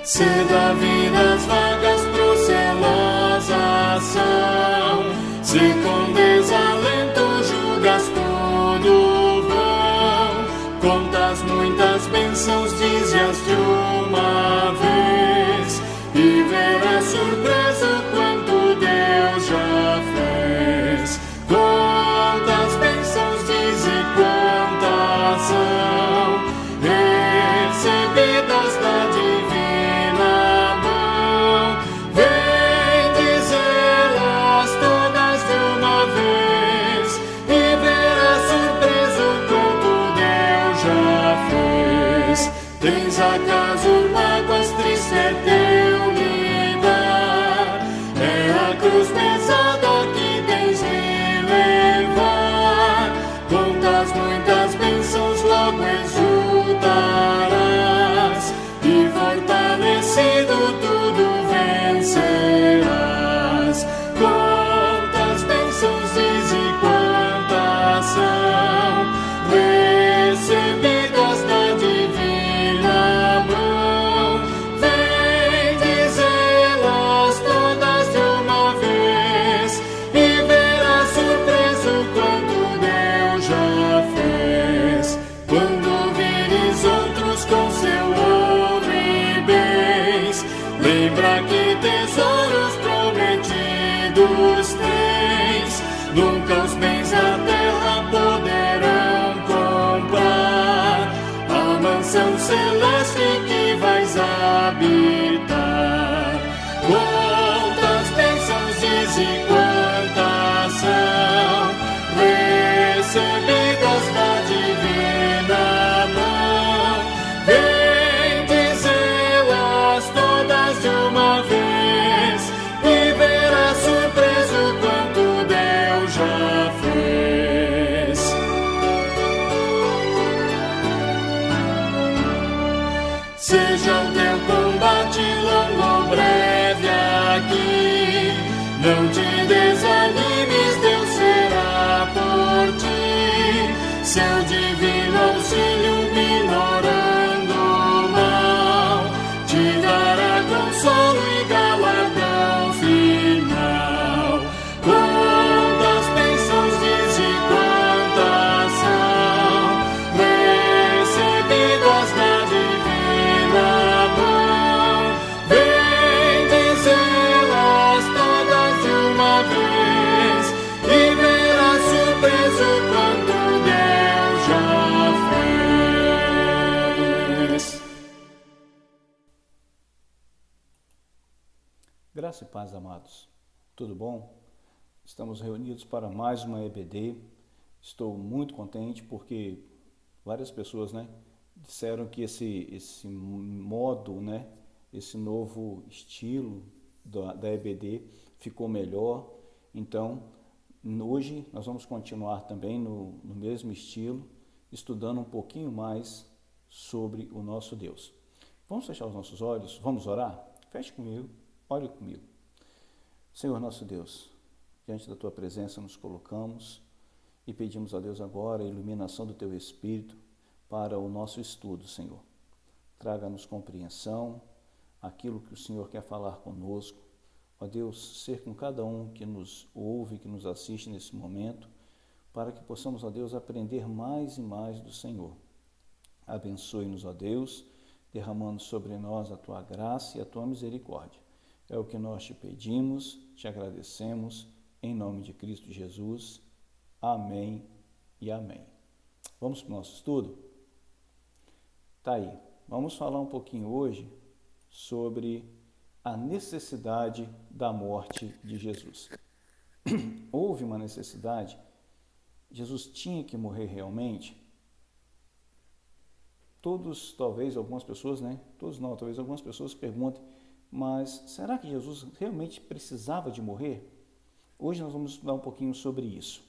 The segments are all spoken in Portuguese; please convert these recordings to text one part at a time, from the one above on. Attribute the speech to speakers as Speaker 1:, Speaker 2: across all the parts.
Speaker 1: Se da vida as vagas procelosas são, se com desalento julgas tudo vão, contas muitas bênçãos, dize-as de uma vez, e verás surpreso quanto Deus já fez. Quantas bênçãos, dize quantas são, recebidas da divina mão. Vem dizê-las todas de uma vez, e verás surpreso quanto Deus já fez. Tens acaso mágoas, triste é teu lidar, é a cruz pesada que tens de levar. Contas muitas bênçãos, logo exultarás, e fortalecido tudo vencerás. Quantas bênçãos, diz e quantas são, recebidas da divina mão. Vem dizê-las todas de uma vez, e verás surpreso quanto Deus já fez. Quando vires outros com seu ouro e bens, lembra que tesouros prometidos tens. Nunca os bens da terra poderão comprar a mansão celeste que vais habitar. Quantas bênçãos, diz e quantas são, recebidas da divina mão. Vem dizê-las todas de uma vez, e verás surpreso quanto Deus já fez. Seja o teu combate longo ou breve aqui, não te desanimes, Deus será por ti. Seu divino auxílio minorando o mal, te dará consolo e galardão final. Quantas bênçãos, diz e quantas são, recebidas da divina mão. Vem dizê-las todas de uma vez, e verás surpreso quanto Deus já fez.
Speaker 2: Graça e paz, amados. Tudo bom? Estamos reunidos para mais uma EBD. Estou muito contente porque várias pessoas, disseram que esse modo, esse novo estilo da EBD ficou melhor. Então, hoje nós vamos continuar também no mesmo estilo, estudando um pouquinho mais sobre o nosso Deus. Vamos fechar os nossos olhos? Vamos orar? Feche comigo, ore comigo. Senhor nosso Deus, diante da Tua presença nos colocamos e pedimos a Deus agora a iluminação do Teu Espírito para o nosso estudo, Senhor. Traga-nos compreensão, aquilo que o Senhor quer falar conosco. Ó Deus, ser com cada um que nos ouve, que nos assiste nesse momento, para que possamos, ó Deus, aprender mais e mais do Senhor. Abençoe-nos, ó Deus, derramando sobre nós a Tua graça e a Tua misericórdia. É o que nós te pedimos, te agradecemos, em nome de Cristo Jesus. Amém e amém. Vamos para o nosso estudo? Tá aí. Vamos falar um pouquinho hoje sobre a necessidade da morte de Jesus. Houve uma necessidade? Jesus tinha que morrer realmente? Todos, talvez algumas pessoas, todos não, talvez algumas pessoas perguntem, mas será que Jesus realmente precisava de morrer? Hoje nós vamos estudar um pouquinho sobre isso.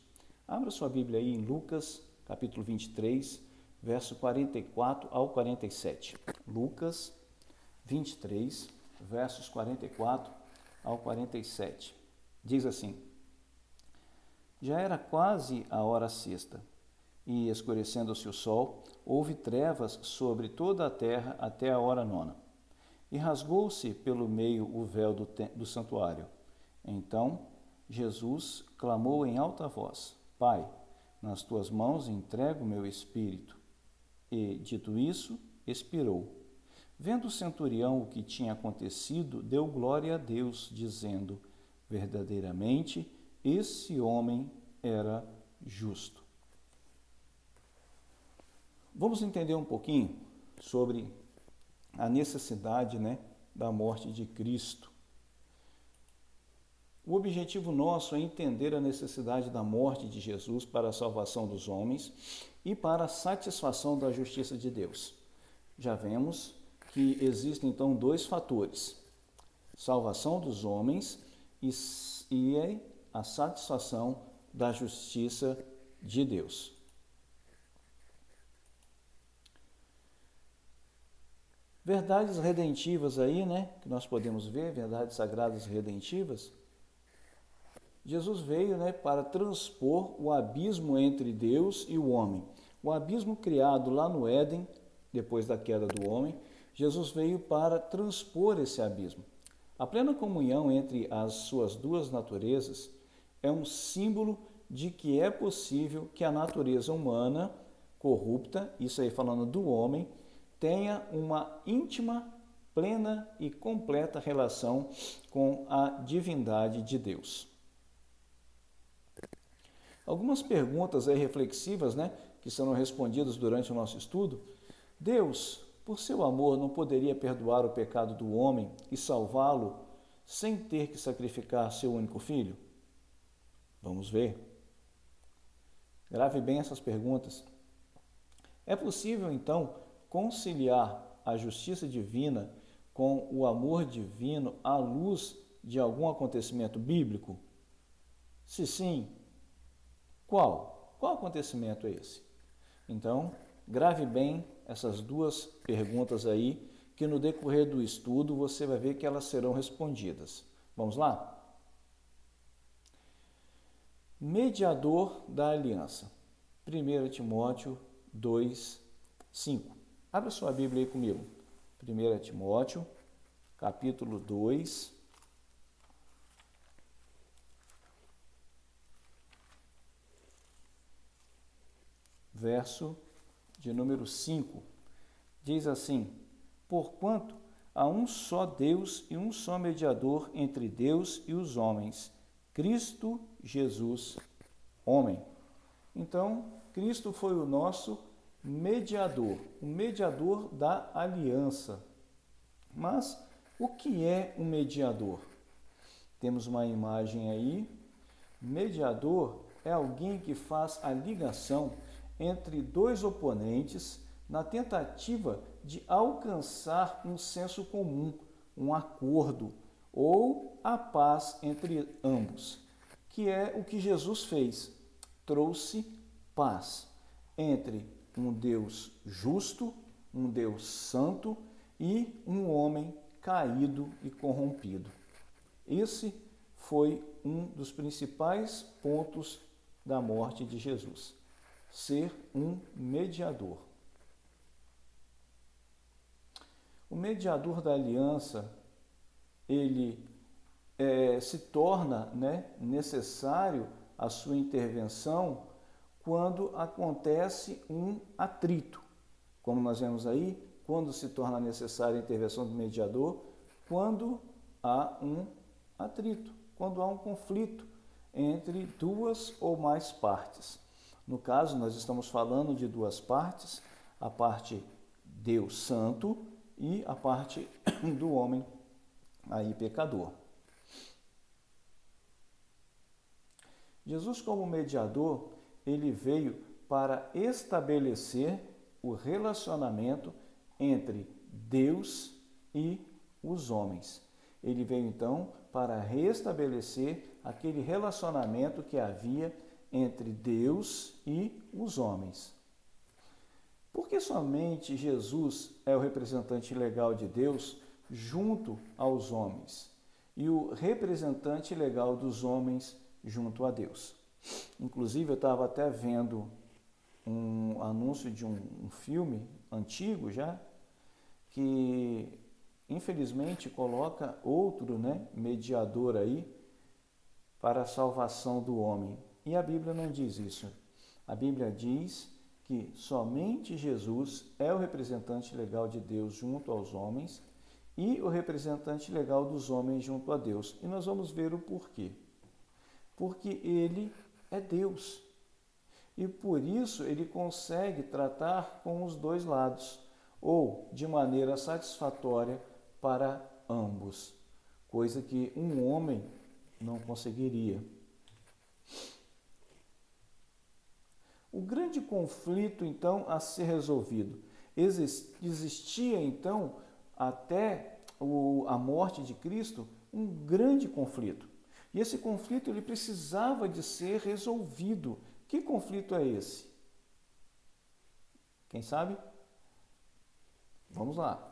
Speaker 2: Abra sua Bíblia aí em Lucas, capítulo 23, verso 44 ao 47. Lucas 23, versos 44 ao 47. Diz assim: Já era quase a hora sexta, e escurecendo-se o sol, houve trevas sobre toda a terra até a hora nona. e rasgou-se pelo meio o véu do santuário. Então Jesus clamou em alta voz: Pai, nas tuas mãos entrego o meu espírito. E, dito isso, expirou. Vendo o centurião o que tinha acontecido, deu glória a Deus, dizendo: verdadeiramente, esse homem era justo. Vamos entender um pouquinho sobre a necessidade, da morte de Cristo. O objetivo nosso é entender a necessidade da morte de Jesus para a salvação dos homens e para a satisfação da justiça de Deus. Já vemos que existem então dois fatores: salvação dos homens e a satisfação da justiça de Deus. Verdades redentivas aí, que nós podemos ver, verdades sagradas redentivas. Jesus veio, para transpor o abismo entre Deus e o homem. O abismo criado lá no Éden, depois da queda do homem, Jesus veio para transpor esse abismo. A plena comunhão entre as suas duas naturezas é um símbolo de que é possível que a natureza humana corrupta, isso aí falando do homem, tenha uma íntima, plena e completa relação com a divindade de Deus. Algumas perguntas aí reflexivas, que serão respondidas durante o nosso estudo. Deus, por seu amor, não poderia perdoar o pecado do homem e salvá-lo sem ter que sacrificar seu único filho? Vamos ver. Grave bem essas perguntas. É possível, então, conciliar a justiça divina com o amor divino à luz de algum acontecimento bíblico? Se sim, qual? Qual acontecimento é esse? Então, grave bem essas duas perguntas aí, que no decorrer do estudo você vai ver que elas serão respondidas. Vamos lá? Mediador da aliança. 1 Timóteo 2, 5. Abra sua Bíblia aí comigo. 1 Timóteo, capítulo 2, verso de número 5. Diz assim: porquanto há um só Deus e um só mediador entre Deus e os homens, Cristo Jesus, homem. Então, Cristo foi o nosso mediador, o mediador da aliança. Mas o que é um mediador? Temos uma imagem aí. Mediador é alguém que faz a ligação entre dois oponentes na tentativa de alcançar um senso comum, um acordo ou a paz entre ambos, que é o que Jesus fez. Trouxe paz entre um Deus justo, um Deus santo e um homem caído e corrompido. Esse foi um dos principais pontos da morte de Jesus: ser um mediador. O mediador da aliança, ele se torna necessário a sua intervenção quando acontece um atrito. Como nós vemos aí, quando se torna necessária a intervenção do mediador, quando há um atrito, quando há um conflito entre duas ou mais partes. No caso, nós estamos falando de duas partes, a parte Deus Santo e a parte do homem aí pecador. Jesus, como mediador, ele veio para estabelecer o relacionamento entre Deus e os homens. Ele veio então para restabelecer aquele relacionamento que havia entre Deus e os homens. Porque somente Jesus é o representante legal de Deus junto aos homens e o representante legal dos homens junto a Deus. Inclusive, eu estava até vendo um anúncio de um filme antigo já, que infelizmente, coloca outro, né, mediador aí para a salvação do homem. E a Bíblia não diz isso. A Bíblia diz que somente Jesus é o representante legal de Deus junto aos homens e o representante legal dos homens junto a Deus. E nós vamos ver o porquê. Porque ele é Deus. E por isso ele consegue tratar com os dois lados, ou de maneira satisfatória para ambos, coisa que um homem não conseguiria. O grande conflito, então, a ser resolvido. Existia, então, até a morte de Cristo, um grande conflito. E esse conflito ele precisava de ser resolvido. Que conflito é esse? Quem sabe? Vamos lá.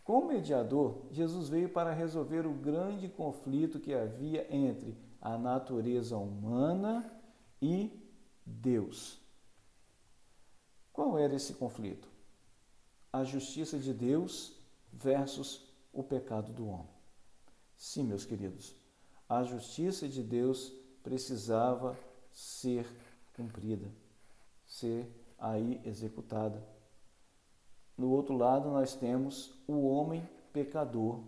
Speaker 2: Como mediador, Jesus veio para resolver o grande conflito que havia entre a natureza humana e Deus. Qual era esse conflito? A justiça de Deus versus o pecado do homem. Sim, meus queridos, a justiça de Deus precisava ser cumprida, ser aí executada. No outro lado, nós temos o homem pecador,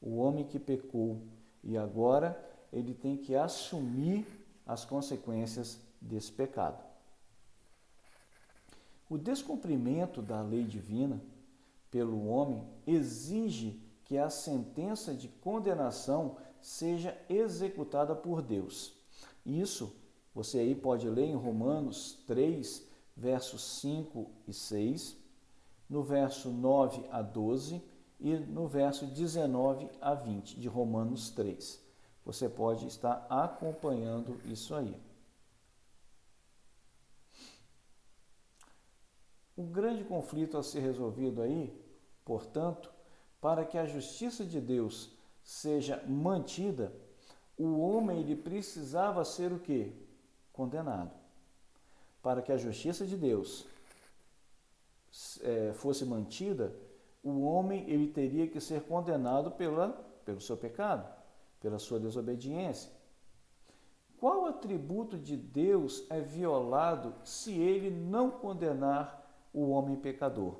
Speaker 2: o homem que pecou, e agora ele tem que assumir as consequências desse pecado. O descumprimento da lei divina pelo homem exige que a sentença de condenação seja executada por Deus. Isso você aí pode ler em Romanos 3, versos 5 e 6, no verso 9 a 12 e no verso 19 a 20 de Romanos 3. Você pode estar acompanhando isso aí. O grande conflito a ser resolvido aí, portanto, para que a justiça de Deus seja mantida, o homem ele precisava ser o quê? Condenado. Para que a justiça de Deus fosse mantida, o homem ele teria que ser condenado pelo seu pecado, pela sua desobediência. Qual atributo de Deus é violado se ele não condenar o homem pecador?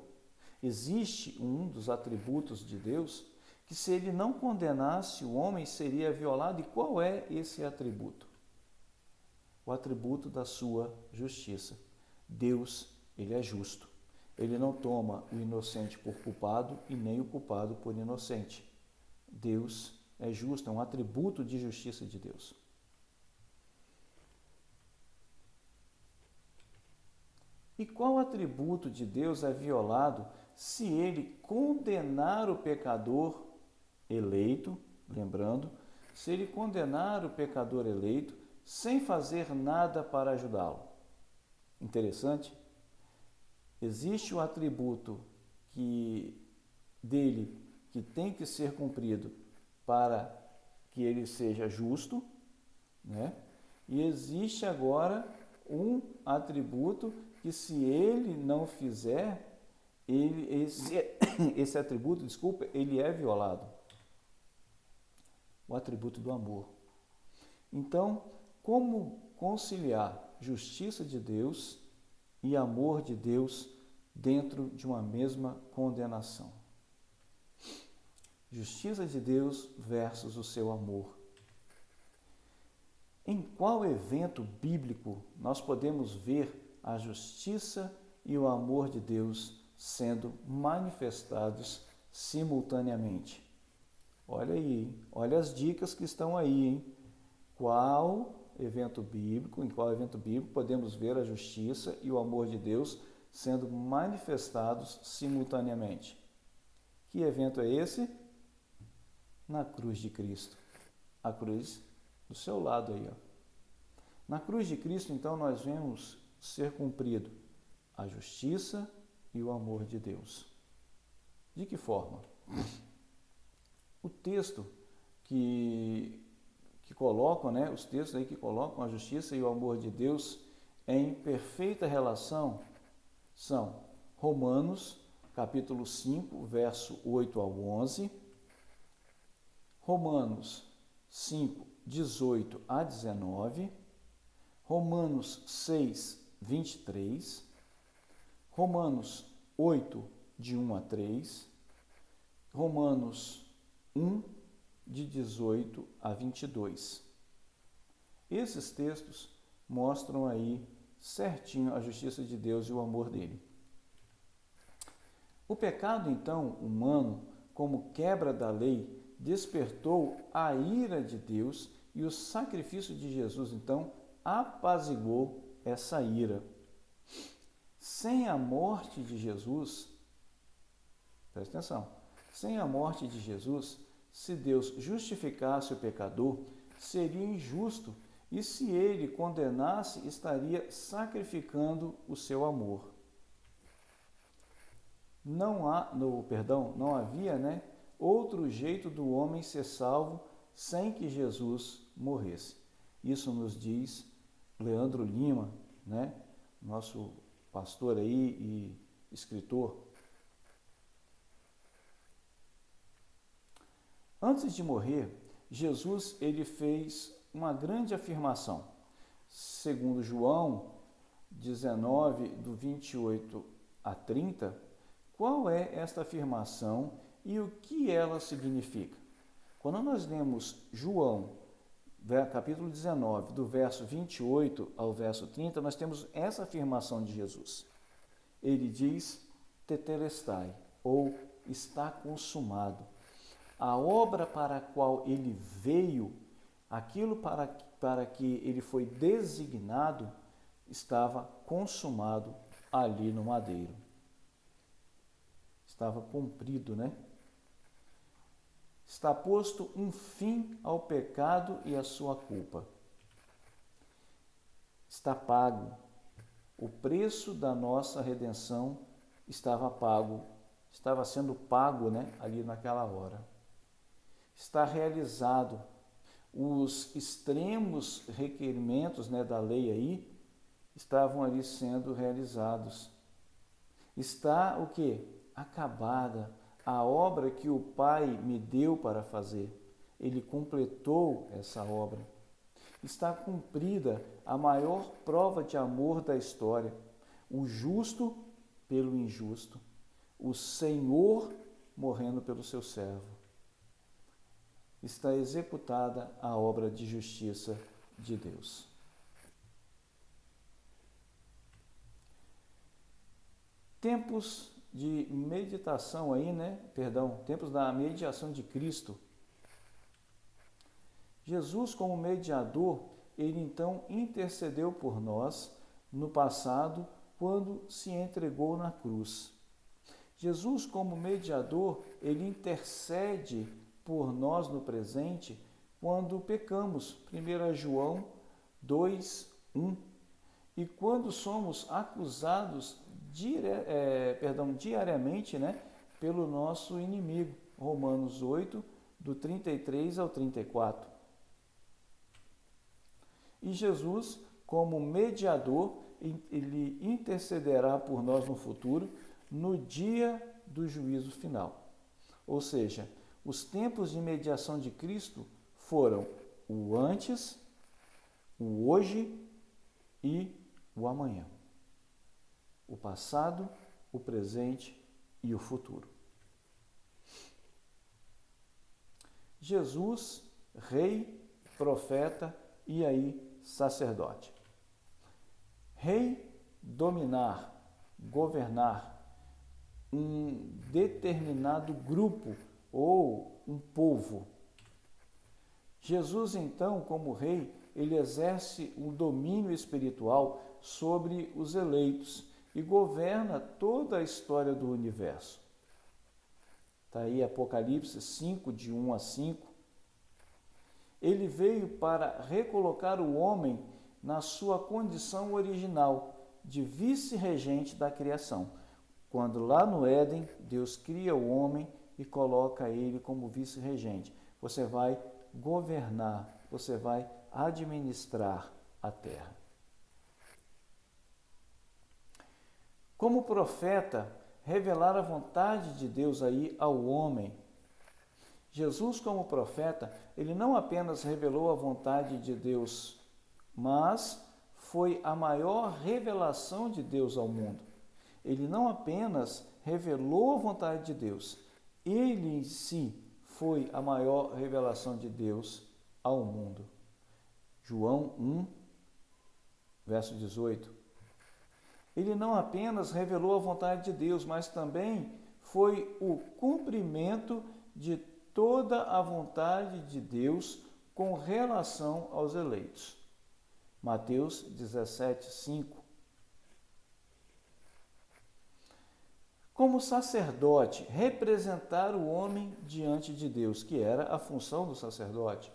Speaker 2: Existe um dos atributos de Deus que, se ele não condenasse o homem, seria violado. E qual é esse atributo? O atributo da sua justiça. Deus, ele é justo. Ele não toma o inocente por culpado e nem o culpado por inocente. Deus é justo, é um atributo de justiça de Deus. E qual atributo de Deus é violado se ele condenar o pecador eleito, lembrando, se ele condenar o pecador eleito sem fazer nada para ajudá-lo? Interessante. Existe um atributo dele que tem que ser cumprido para que ele seja justo, né? E existe agora um atributo que, se ele não fizer, esse atributo, ele é violado. O atributo do amor. Então, como conciliar justiça de Deus e amor de Deus dentro de uma mesma condenação? Justiça de Deus versus o seu amor. Em qual evento bíblico nós podemos ver a justiça e o amor de Deus sendo manifestados simultaneamente? Olha aí, olha as dicas que estão aí, hein? Em qual evento bíblico podemos ver a justiça e o amor de Deus sendo manifestados simultaneamente? Que evento é esse? Na cruz de Cristo. A cruz do seu lado aí, ó. Na cruz de Cristo, então, nós vemos ser cumprido a justiça e o amor de Deus. De que forma? O texto que colocam, né, os textos aí que colocam a justiça e o amor de Deus em perfeita relação são Romanos, capítulo 5, verso 8 ao 11, Romanos 5, 18 a 19, Romanos 6, 23, Romanos 8, de 1 a 3, Romanos 1, de 18 a 22. Esses textos mostram aí certinho a justiça de Deus e o amor dele. O pecado, então, humano, como quebra da lei, despertou a ira de Deus e o sacrifício de Jesus, então, apaziguou essa ira. Sem a morte de Jesus, presta atenção, sem a morte de Jesus, se Deus justificasse o pecador, seria injusto, e se ele condenasse, estaria sacrificando o seu amor. Não havia, outro jeito do homem ser salvo sem que Jesus morresse. Isso nos diz Leandro Lima, nosso pastor aí e escritor. Antes de morrer, Jesus ele fez uma grande afirmação. Segundo João 19, do 28 a 30, qual é esta afirmação e o que ela significa? Quando nós lemos João, capítulo 19, do verso 28 ao verso 30, nós temos essa afirmação de Jesus. Ele diz, tetelestai, ou está consumado. A obra para a qual ele veio, aquilo para que ele foi designado, estava consumado ali no madeiro. Estava cumprido, Está posto um fim ao pecado e à sua culpa. Está pago. O preço da nossa redenção estava pago, estava sendo pago, ali naquela hora. Está realizado. Os extremos requerimentos, da lei aí estavam ali sendo realizados. Está o quê? Acabada a obra que o Pai me deu para fazer. Ele completou essa obra. Está cumprida a maior prova de amor da história. O justo pelo injusto. O Senhor morrendo pelo seu servo. Está executada a obra de justiça de Deus. Tempos de meditação aí, tempos da mediação de Cristo. Jesus, como mediador, ele então intercedeu por nós no passado, quando se entregou na cruz. Jesus, como mediador, ele intercede por nós no presente, quando pecamos. 1 João 2, 1. E quando somos acusados diariamente, pelo nosso inimigo. Romanos 8, do 33 ao 34. E Jesus, como mediador, ele intercederá por nós no futuro, no dia do juízo final. Ou seja, os tempos de mediação de Cristo foram o antes, o hoje e o amanhã. O passado, o presente e o futuro. Jesus, rei, profeta e aí sacerdote. Rei, dominar, governar um determinado grupo ou um povo. Jesus, então, como rei, ele exerce um domínio espiritual sobre os eleitos e governa toda a história do universo. Está aí Apocalipse 5, de 1 a 5. Ele veio para recolocar o homem na sua condição original de vice-regente da criação. Quando lá no Éden, Deus cria o homem e coloca ele como vice-regente. Você vai governar, você vai administrar a terra. Como profeta, revelar a vontade de Deus aí ao homem. Jesus, como profeta, ele não apenas revelou a vontade de Deus, mas foi a maior revelação de Deus ao mundo. Ele não apenas revelou a vontade de Deus, ele em si foi a maior revelação de Deus ao mundo. João 1, verso 18. Ele não apenas revelou a vontade de Deus, mas também foi o cumprimento de toda a vontade de Deus com relação aos eleitos. Mateus 17, 5. Como sacerdote, representar o homem diante de Deus, que era a função do sacerdote.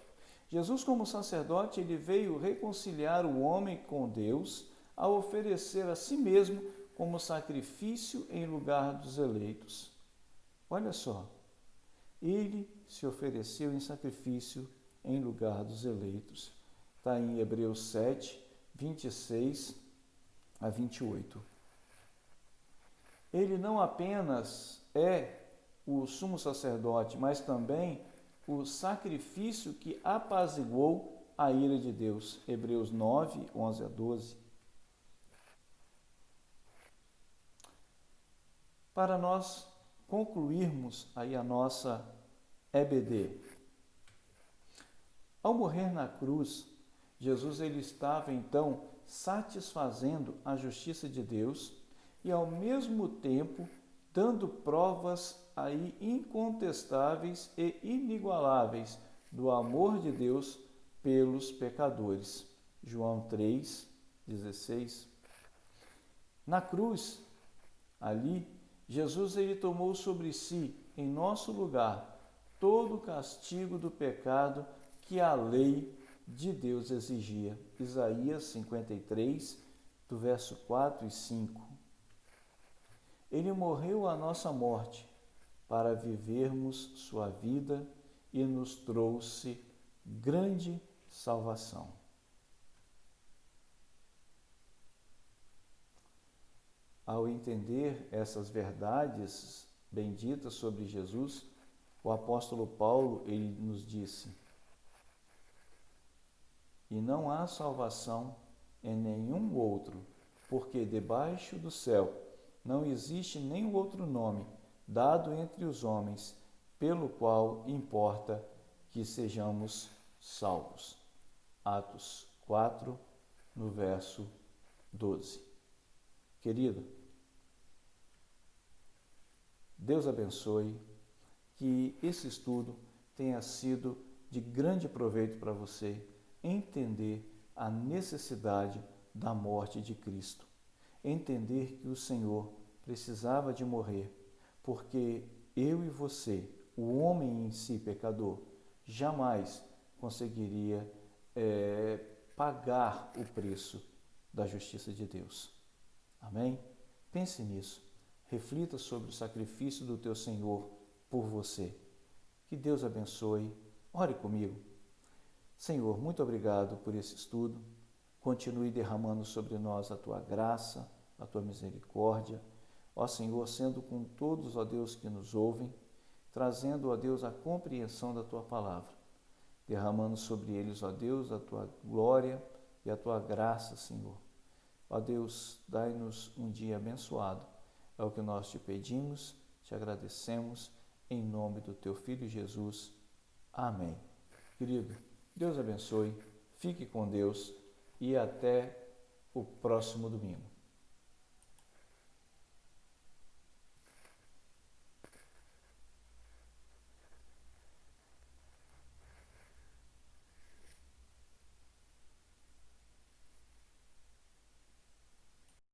Speaker 2: Jesus, como sacerdote, ele veio reconciliar o homem com Deus ao oferecer a si mesmo como sacrifício em lugar dos eleitos. Olha só, ele se ofereceu em sacrifício em lugar dos eleitos. Está em Hebreus 7, 26 a 28. Ele não apenas é o sumo sacerdote, mas também o sacrifício que apaziguou a ira de Deus. Hebreus 9, 11 a 12. Para nós concluirmos aí a nossa EBD. Ao morrer na cruz, Jesus ele estava então satisfazendo a justiça de Deus e ao mesmo tempo dando provas aí incontestáveis e inigualáveis do amor de Deus pelos pecadores. João 3, 16. Na cruz, ali, Jesus ele tomou sobre si, em nosso lugar, todo o castigo do pecado que a lei de Deus exigia. Isaías 53, do verso 4 e 5. Ele morreu a nossa morte para vivermos sua vida e nos trouxe grande salvação. Ao entender essas verdades benditas sobre Jesus, o apóstolo Paulo ele nos disse: e não há salvação em nenhum outro, porque debaixo do céu não existe nenhum outro nome dado entre os homens, pelo qual importa que sejamos salvos. Atos 4, no verso 12. Querido, Deus abençoe, que esse estudo tenha sido de grande proveito para você entender a necessidade da morte de Cristo. Entender que o Senhor precisava de morrer, porque eu e você, o homem em si pecador, jamais conseguiria pagar o preço da justiça de Deus. Amém? Pense nisso. Reflita sobre o sacrifício do teu Senhor por você. Que Deus abençoe. Ore comigo. Senhor, muito obrigado por esse estudo. Continue derramando sobre nós a tua graça, a tua misericórdia. Ó Senhor, sendo com todos, ó Deus, que nos ouvem, trazendo, ó Deus, a compreensão da tua palavra. Derramando sobre eles, ó Deus, a tua glória e a tua graça, Senhor. Ó Deus, dai-nos um dia abençoado. É o que nós te pedimos, te agradecemos, em nome do teu Filho Jesus. Amém. Querido, Deus abençoe, fique com Deus e até o próximo domingo.